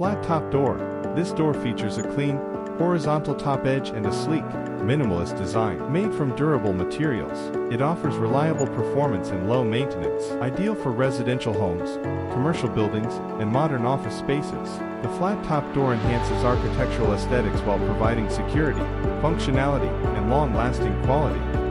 Flat top door. This door features a clean, horizontal top edge and a sleek, minimalist design. Made from durable materials, it offers reliable performance and low maintenance. Ideal for residential homes, commercial buildings, and modern office spaces. The flat top door enhances architectural aesthetics while providing security, functionality, and long-lasting quality.